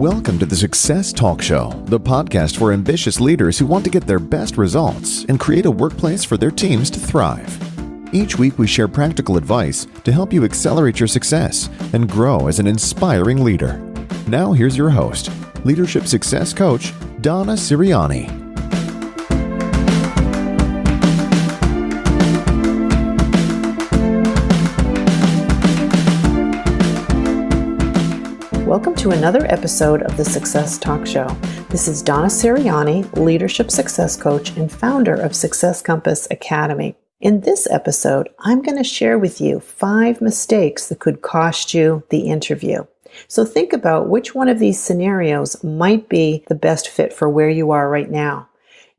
Welcome to the Success Talk Show, the podcast for ambitious leaders who want to get their best results and create a workplace for their teams to thrive. Each week we share practical advice to help you accelerate your success and grow as an inspiring leader. Now here's your host, Leadership Success Coach, Donna Siriani. Welcome to another episode of the Success Talk Show. This is Donna Siriani, Leadership Success Coach and founder of Success Compass Academy. In this episode, I'm going to share with you 5 mistakes that could cost you the interview. So think about which one of these scenarios might be the best fit for where you are right now.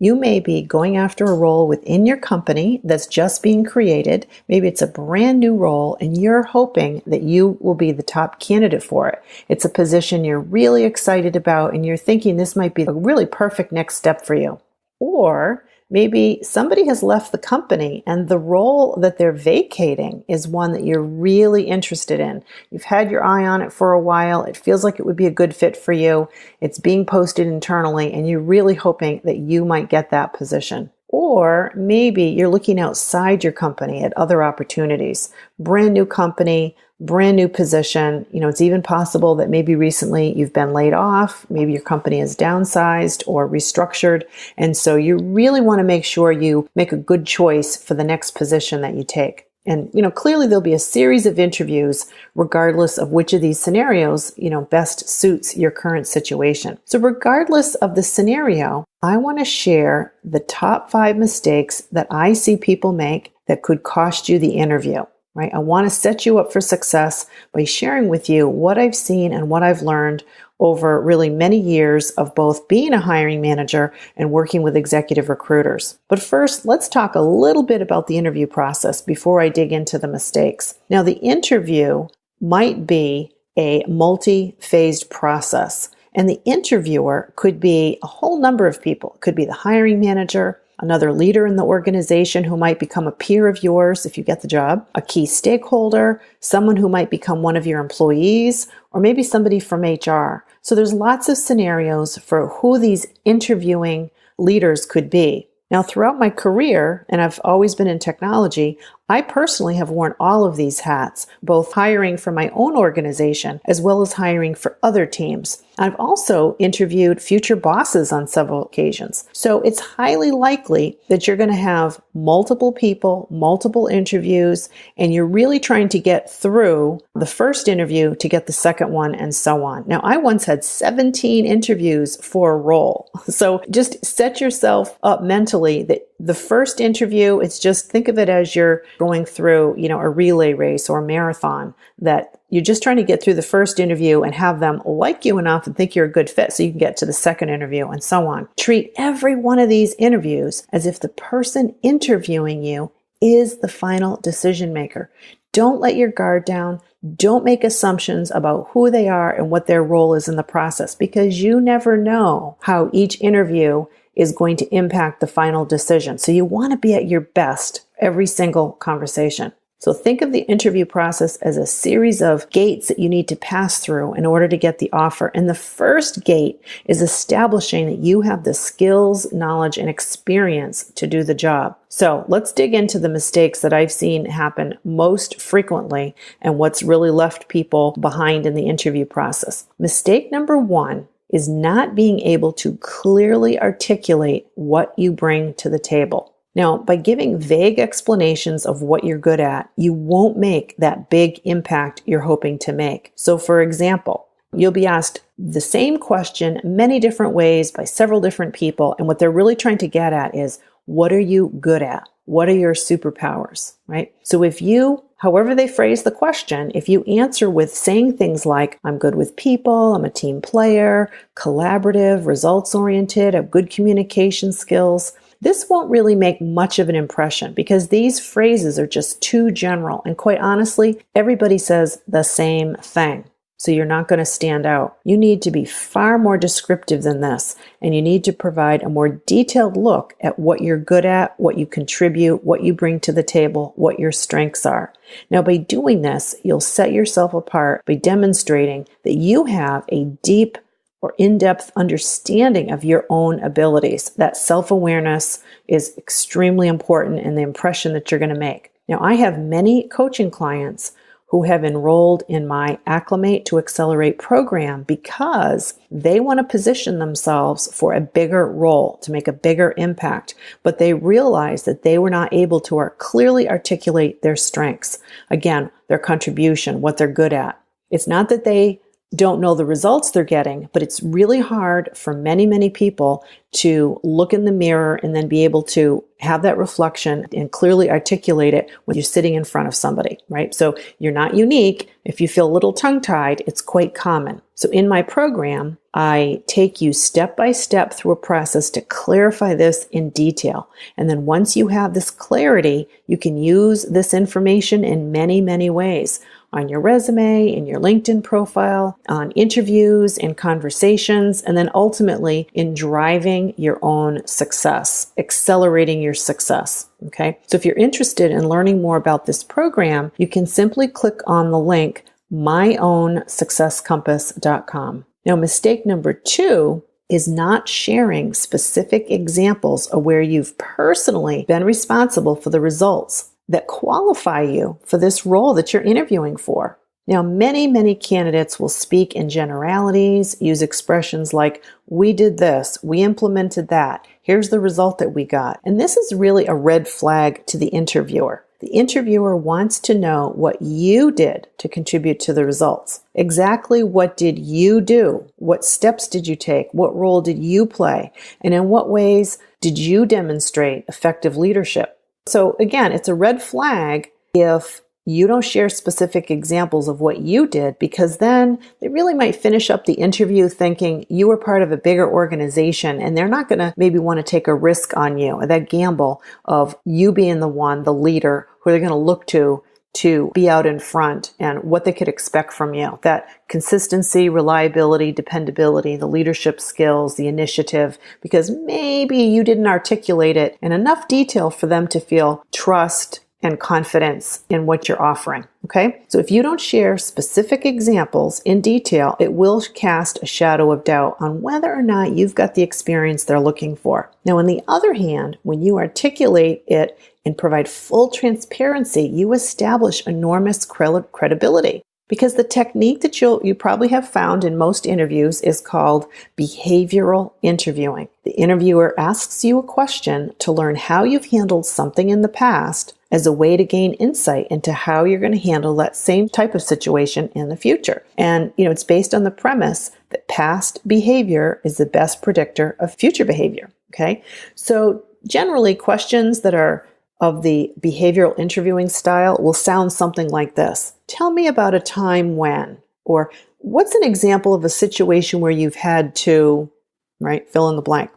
You may be going after a role within your company that's just being created. Maybe it's a brand new role and you're hoping that you will be the top candidate for it. It's a position you're really excited about and you're thinking this might be a really perfect next step for you. Or maybe somebody has left the company and the role that they're vacating is one that you're really interested in. You've had your eye on it for a while. It feels like it would be a good fit for you. It's being posted internally and you're really hoping that you might get that position. Or maybe you're looking outside your company at other opportunities. Brand new company, brand new position. It's even possible that maybe recently you've been laid off. Maybe your company is downsized or restructured. And so you really want to make sure you make a good choice for the next position that you take. And, clearly there'll be a series of interviews regardless of which of these scenarios, best suits your current situation. So regardless of the scenario, I want to share the top 5 mistakes that I see people make that could cost you the interview, right? I want to set you up for success by sharing with you what I've seen and what I've learned over really many years of both being a hiring manager and working with executive recruiters. But first, let's talk a little bit about the interview process before I dig into the mistakes. Now, the interview might be a multi-phased process, and the interviewer could be a whole number of people. It could be the hiring manager, another leader in the organization who might become a peer of yours if you get the job, a key stakeholder, someone who might become one of your employees, or maybe somebody from HR. So there's lots of scenarios for who these interviewing leaders could be. Now, throughout my career, and I've always been in technology, I personally have worn all of these hats, both hiring for my own organization as well as hiring for other teams. I've also interviewed future bosses on several occasions. So it's highly likely that you're going to have multiple people, multiple interviews, and you're really trying to get through the first interview to get the second one and so on. Now, I once had 17 interviews for a role. So just set yourself up mentally that the first interview, it's just think of it as you're going through, a relay race or a marathon, that you're just trying to get through the first interview and have them like you enough and think you're a good fit so you can get to the second interview and so on. Treat every one of these interviews as if the person interviewing you is the final decision maker. Don't let your guard down. Don't make assumptions about who they are and what their role is in the process, because you never know how each interview is going to impact the final decision. So you want to be at your best every single conversation. So think of the interview process as a series of gates that you need to pass through in order to get the offer. And the first gate is establishing that you have the skills, knowledge, and experience to do the job. So let's dig into the mistakes that I've seen happen most frequently and what's really left people behind in the interview process. Mistake number 1 is not being able to clearly articulate what you bring to the table. Now, by giving vague explanations of what you're good at, you won't make that big impact you're hoping to make. So, for example, you'll be asked the same question many different ways by several different people, and what they're really trying to get at is, what are you good at? What are your superpowers, right? So if you, however they phrase the question, if you answer with saying things like, I'm good with people, I'm a team player, collaborative, results-oriented, I have good communication skills, this won't really make much of an impression because these phrases are just too general. And quite honestly, everybody says the same thing. So you're not going to stand out. You need to be far more descriptive than this, and you need to provide a more detailed look at what you're good at, what you contribute, what you bring to the table, what your strengths are. Now, by doing this, you'll set yourself apart by demonstrating that you have a deep or in-depth understanding of your own abilities. That self-awareness is extremely important in the impression that you're going to make. Now, I have many coaching clients who have enrolled in my Acclimate to Accelerate program because they want to position themselves for a bigger role, to make a bigger impact, but they realize that they were not able to clearly articulate their strengths. Again, their contribution, what they're good at. It's not that they don't know the results they're getting, but it's really hard for many, many people to look in the mirror and then be able to have that reflection and clearly articulate it when you're sitting in front of somebody, right? So you're not unique. If you feel a little tongue-tied, it's quite common. So in my program, I take you step by step through a process to clarify this in detail. And then once you have this clarity, you can use this information in many, many ways. On your resume, in your LinkedIn profile, on interviews, in conversations, and then ultimately in driving your own success, accelerating your success. Okay. So if you're interested in learning more about this program, you can simply click on the link myownsuccesscompass.com. Now, mistake number 2 is not sharing specific examples of where you've personally been responsible for the results that qualify you for this role that you're interviewing for. Now, many, many candidates will speak in generalities, use expressions like, we did this, we implemented that, here's the result that we got. And this is really a red flag to the interviewer. The interviewer wants to know what you did to contribute to the results. Exactly what did you do? What steps did you take? What role did you play? And in what ways did you demonstrate effective leadership? So again, it's a red flag if you don't share specific examples of what you did, because then they really might finish up the interview thinking you were part of a bigger organization, and they're not going to maybe want to take a risk on you, or that gamble of you being the one, the leader, who they're going to look to be out in front and what they could expect from you. That consistency, reliability, dependability, the leadership skills, the initiative, because maybe you didn't articulate it in enough detail for them to feel trust and confidence in what you're offering. Okay? So if you don't share specific examples in detail, it will cast a shadow of doubt on whether or not you've got the experience they're looking for. Now, on the other hand, when you articulate it and provide full transparency, you establish enormous credibility. Because the technique that you probably have found in most interviews is called behavioral interviewing. The interviewer asks you a question to learn how you've handled something in the past as a way to gain insight into how you're going to handle that same type of situation in the future. And, it's based on the premise that past behavior is the best predictor of future behavior. Okay. So generally, questions that are of the behavioral interviewing style will sound something like this. Tell me about a time when, or what's an example of a situation where you've had to, right, fill in the blank.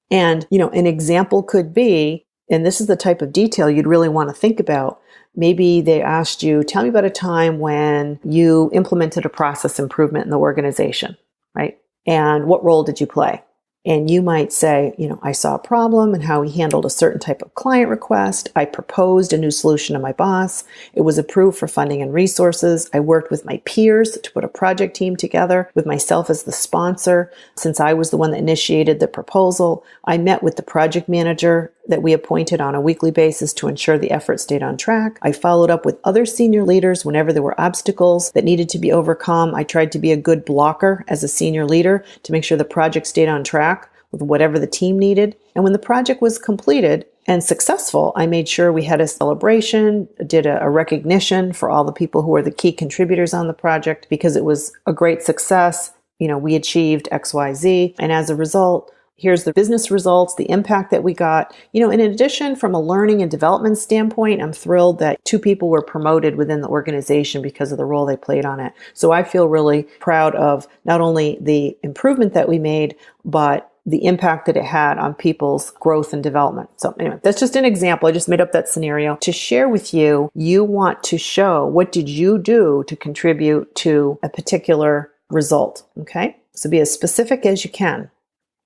And, an example could be, and this is the type of detail you'd really want to think about. Maybe they asked you, tell me about a time when you implemented a process improvement in the organization, right? And what role did you play? And you might say, I saw a problem and how we handled a certain type of client request. I proposed a new solution to my boss. It was approved for funding and resources. I worked with my peers to put a project team together with myself as the sponsor. Since I was the one that initiated the proposal, I met with the project manager that we appointed on a weekly basis to ensure the effort stayed on track. I followed up with other senior leaders whenever there were obstacles that needed to be overcome. I tried to be a good blocker as a senior leader to make sure the project stayed on track with whatever the team needed. And when the project was completed and successful, I made sure we had a celebration, did a recognition for all the people who were the key contributors on the project, because it was a great success. We achieved XYZ. And as a result, here's the business results, the impact that we got. In addition, from a learning and development standpoint, I'm thrilled that 2 people were promoted within the organization because of the role they played on it. So I feel really proud of not only the improvement that we made, but the impact that it had on people's growth and development. So anyway, that's just an example. I just made up that scenario to share with you. You want to show what did you do to contribute to a particular result. Okay? So be as specific as you can.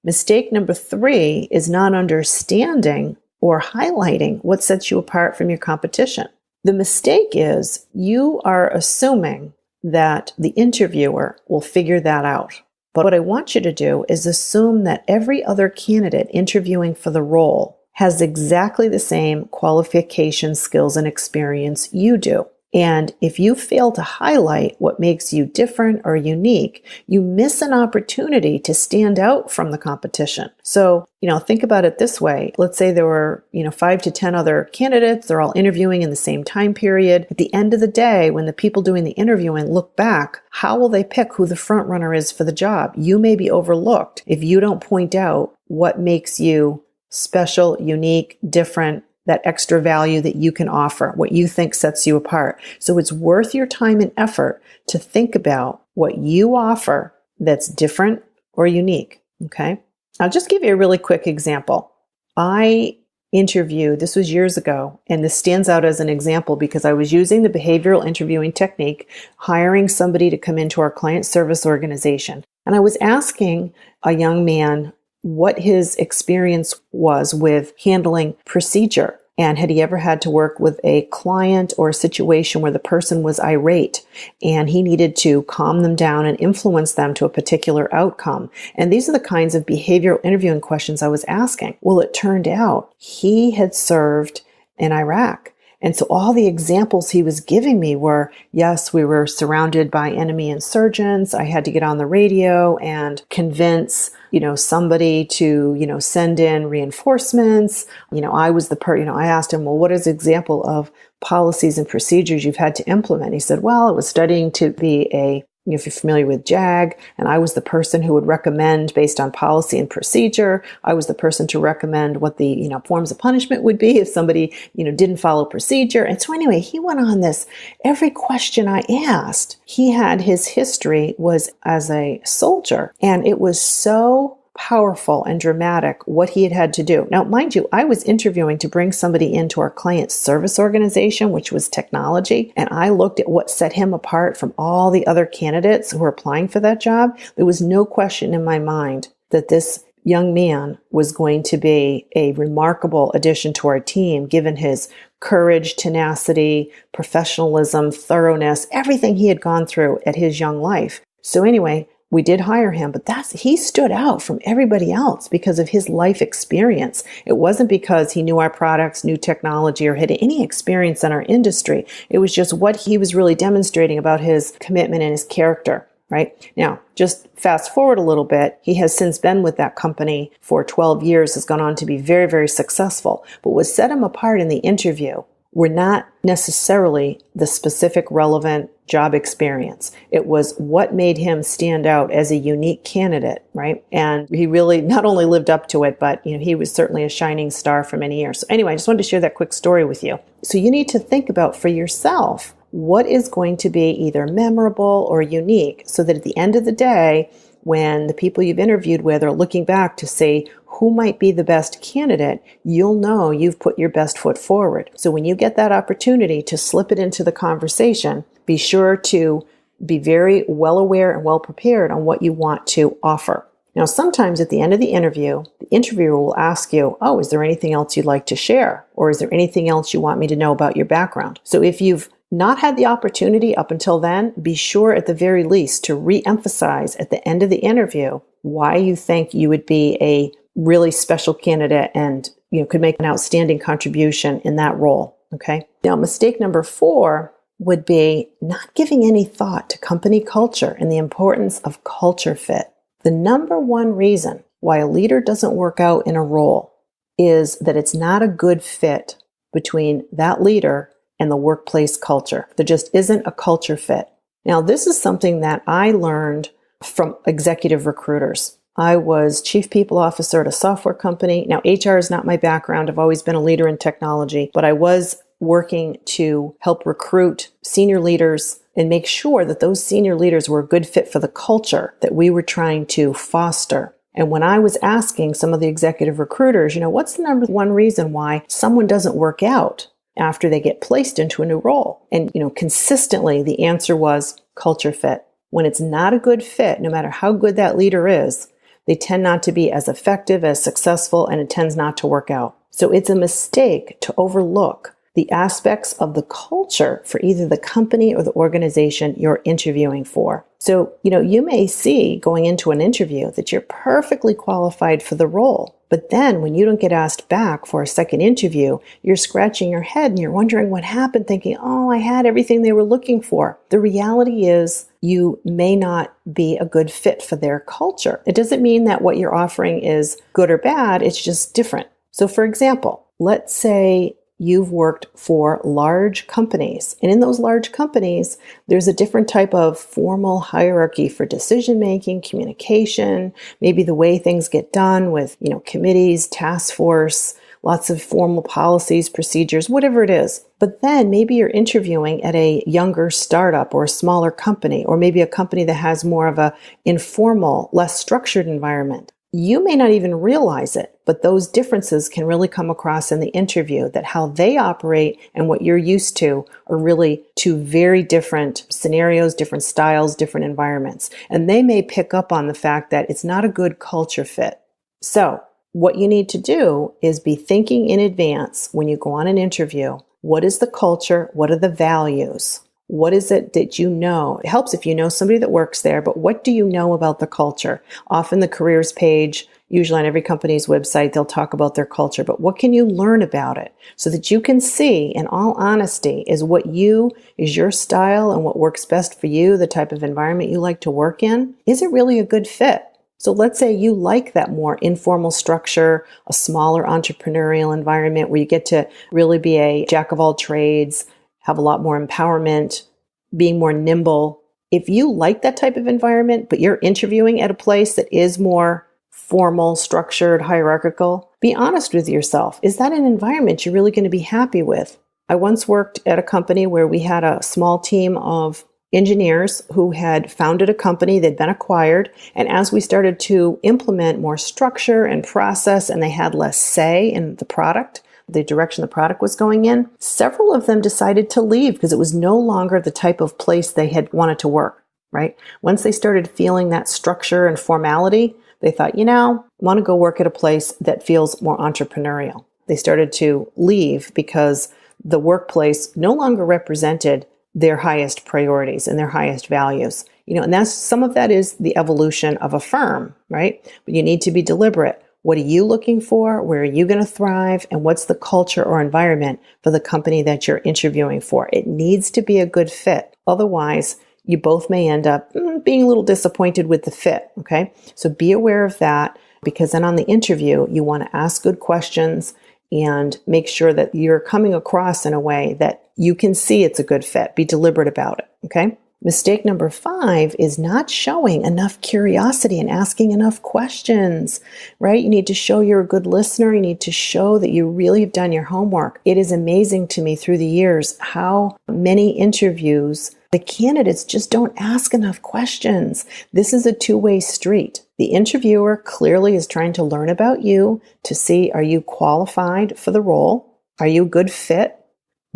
Mistake number 3 is not understanding or highlighting what sets you apart from your competition. The mistake is you are assuming that the interviewer will figure that out. But what I want you to do is assume that every other candidate interviewing for the role has exactly the same qualifications, skills, and experience you do. And if you fail to highlight what makes you different or unique, you miss an opportunity to stand out from the competition. So, think about it this way. Let's say there were, 5 to 10 other candidates. They're all interviewing in the same time period. At the end of the day, when the people doing the interviewing look back, how will they pick who the front runner is for the job? You may be overlooked if you don't point out what makes you special, unique, different, that extra value that you can offer, what you think sets you apart. So it's worth your time and effort to think about what you offer that's different or unique. Okay. I'll just give you a really quick example. I interviewed, this was years ago, and this stands out as an example because I was using the behavioral interviewing technique, hiring somebody to come into our client service organization. And I was asking a young man what his experience was with handling procedure. And had he ever had to work with a client or a situation where the person was irate and he needed to calm them down and influence them to a particular outcome? And these are the kinds of behavioral interviewing questions I was asking. Well, it turned out he had served in Iraq. And so all the examples he was giving me were, yes, we were surrounded by enemy insurgents. I had to get on the radio and convince, somebody to, send in reinforcements. I was I asked him, well, what is an example of policies and procedures you've had to implement? He said, well, I was studying to be if you're familiar with JAG, and I was the person who would recommend based on policy and procedure. I was the person to recommend what the, forms of punishment would be if somebody, didn't follow procedure. And so anyway, he went on this. Every question I asked, he had his history was as a soldier. And it was so powerful and dramatic what he had to do. Now, mind you, I was interviewing to bring somebody into our client service organization, which was technology, and I looked at what set him apart from all the other candidates who were applying for that job. There was no question in my mind that this young man was going to be a remarkable addition to our team, given his courage, tenacity, professionalism, thoroughness, everything he had gone through at his young life. So anyway, we did hire him, but he stood out from everybody else because of his life experience. It wasn't because he knew our products, knew technology, or had any experience in our industry. It was just what he was really demonstrating about his commitment and his character, right? Now, just fast forward a little bit. He has since been with that company for 12 years, has gone on to be very, very successful. But what set him apart in the interview were not necessarily the specific relevant job experience. It was what made him stand out as a unique candidate, right? And he really not only lived up to it, but he was certainly a shining star for many years. So anyway, I just wanted to share that quick story with you. So you need to think about for yourself what is going to be either memorable or unique so that at the end of the day, when the people you've interviewed with are looking back to say who might be the best candidate, you'll know you've put your best foot forward. So when you get that opportunity to slip it into the conversation, be sure to be very well aware and well prepared on what you want to offer. Now, sometimes at the end of the interviewer will ask you, oh, is there anything else you'd like to share? Or is there anything else you want me to know about your background? So if you've not had the opportunity up until then, be sure at the very least to re-emphasize at the end of the interview why you think you would be a really special candidate and could make an outstanding contribution in that role. Okay. Now, mistake number 4 would be not giving any thought to company culture and the importance of culture fit. The number one reason why a leader doesn't work out in a role is that it's not a good fit between that leader and the workplace culture. There just isn't a culture fit. Now, this is something that I learned from executive recruiters. I was chief people officer at a software company. Now, HR is not my background. I've always been a leader in technology, but I was working to help recruit senior leaders and make sure that those senior leaders were a good fit for the culture that we were trying to foster. And when I was asking some of the executive recruiters, what's the number one reason why someone doesn't work out after they get placed into a new role? And, consistently the answer was culture fit. When it's not a good fit, no matter how good that leader is, they tend not to be as effective, as successful, and it tends not to work out. So it's a mistake to overlook the aspects of the culture for either the company or the organization you're interviewing for. So, you may see going into an interview that you're perfectly qualified for the role. But then when you don't get asked back for a second interview, you're scratching your head and you're wondering what happened, thinking, oh, I had everything they were looking for. The reality is you may not be a good fit for their culture. It doesn't mean that what you're offering is good or bad. It's just different. So for example, let's say you've worked for large companies. And in those large companies, there's a different type of formal hierarchy for decision-making, communication, maybe the way things get done with, committees, task force, lots of formal policies, procedures, whatever it is. But then maybe you're interviewing at a younger startup or a smaller company, or maybe a company that has more of a informal, less structured environment. You may not even realize it, but those differences can really come across in the interview, that how they operate and what you're used to are really two very different scenarios, different styles, different environments. And they may pick up on the fact that it's not a good culture fit. So what you need to do is be thinking in advance when you go on an interview. What is the culture? What are the values? What is it that you know? It helps if you know somebody that works there, but what do you know about the culture? Often the careers page, usually on every company's website, they'll talk about their culture, but what can you learn about it so that you can see, in all honesty, is your style and what works best for you, the type of environment you like to work in? Is it really a good fit? So let's say you like that more informal structure, a smaller entrepreneurial environment where you get to really be a jack of all trades, have a lot more empowerment, being more nimble. If you like that type of environment, but you're interviewing at a place that is more formal, structured, hierarchical, be honest with yourself. Is that an environment you're really going to be happy with? I once worked at a company where we had a small team of engineers who had founded a company, they'd been acquired, and as we started to implement more structure and process, and they had less say in the product, the direction the product was going in, several of them decided to leave because it was no longer the type of place they had wanted to work, right? Once they started feeling that structure and formality, they thought, I want to go work at a place that feels more entrepreneurial. They started to leave because the workplace no longer represented their highest priorities and their highest values. And some of that is the evolution of a firm, right? But you need to be deliberate. What are you looking for? Where are you going to thrive? And what's the culture or environment for the company that you're interviewing for? It needs to be a good fit. Otherwise, you both may end up being a little disappointed with the fit, okay? So be aware of that, because then on the interview, you want to ask good questions and make sure that you're coming across in a way that you can see it's a good fit. Be deliberate about it, okay? Mistake number 5 is not showing enough curiosity and asking enough questions, right? You need to show you're a good listener. You need to show that you really have done your homework. It is amazing to me through the years how many interviews the candidates just don't ask enough questions. This is a two-way street. The interviewer clearly is trying to learn about you to see, are you qualified for the role? Are you a good fit?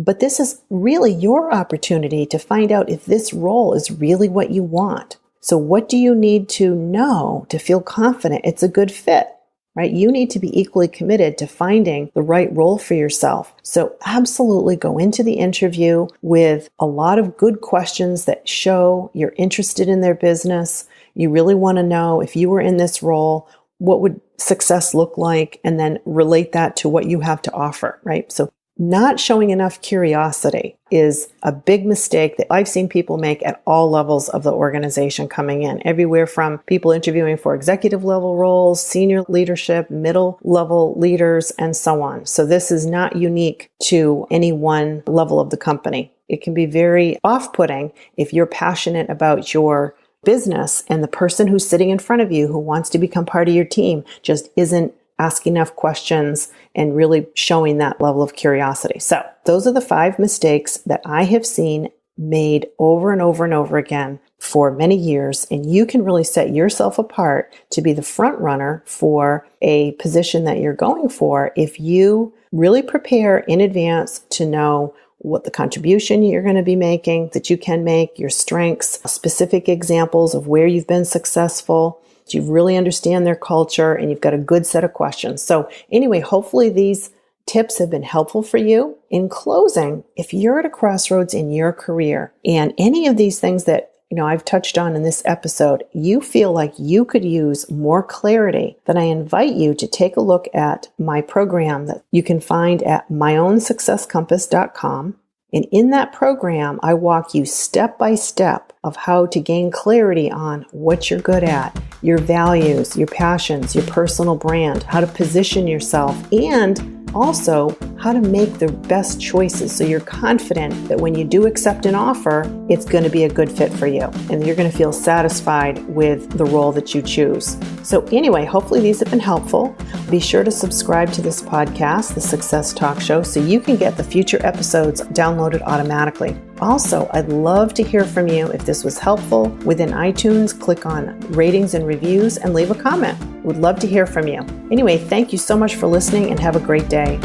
But this is really your opportunity to find out if this role is really what you want. So what do you need to know to feel confident it's a good fit, right? You need to be equally committed to finding the right role for yourself. So absolutely go into the interview with a lot of good questions that show you're interested in their business. You really want to know, if you were in this role, what would success look like? And then relate that to what you have to offer, right? So not showing enough curiosity is a big mistake that I've seen people make at all levels of the organization coming in, everywhere from people interviewing for executive level roles, senior leadership, middle level leaders, and so on. So this is not unique to any one level of the company. It can be very off-putting if you're passionate about your business and the person who's sitting in front of you who wants to become part of your team just isn't asking enough questions and really showing that level of curiosity. So those are the 5 mistakes that I have seen made over and over and over again for many years. And you can really set yourself apart to be the front runner for a position that you're going for if you really prepare in advance to know what the contribution you're going to be making, that you can make, your strengths, specific examples of where you've been successful. You really understand their culture, and you've got a good set of questions. So anyway, hopefully these tips have been helpful for you. In closing, if you're at a crossroads in your career and any of these things that I've touched on in this episode, you feel like you could use more clarity, then I invite you to take a look at my program that you can find at myownsuccesscompass.com. And in that program, I walk you step by step of how to gain clarity on what you're good at, your values, your passions, your personal brand, how to position yourself, and also how to make the best choices so you're confident that when you do accept an offer, it's going to be a good fit for you and you're going to feel satisfied with the role that you choose. So anyway, hopefully these have been helpful. Be sure to subscribe to this podcast, The Success Talk Show, so you can get the future episodes downloaded automatically. Also, I'd love to hear from you. If this was helpful, within iTunes, click on ratings and reviews and leave a comment. Would love to hear from you. Anyway, thank you so much for listening and have a great day.